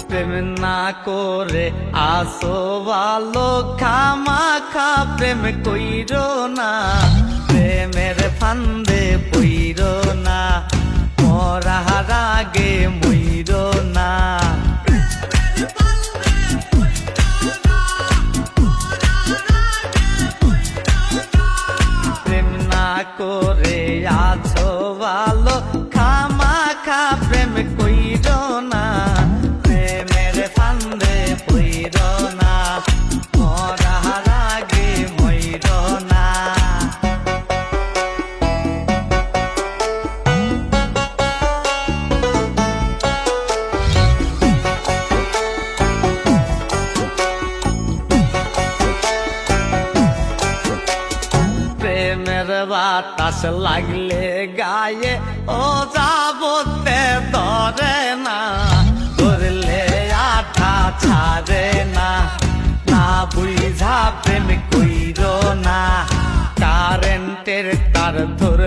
প্রেম না করে আসো ভালো, খামাখা প্রেম কইরো না, প্রেমের ফান্দে পইরো না, মরার আগে মইরো না। প্রেম না করে আছো ভালো, খামাখা প্রেম কইরো না, প্রেমের ফান্দে পইরো না, মরার আগে মইরো না। প্রেমের বাতাস লাগলে গায়ে ও যাবতে ধরে না, ধরলে আঠা ছাড়ে না, না বুঝা প্রেম কইরো না, কারেন্টের তার ধরে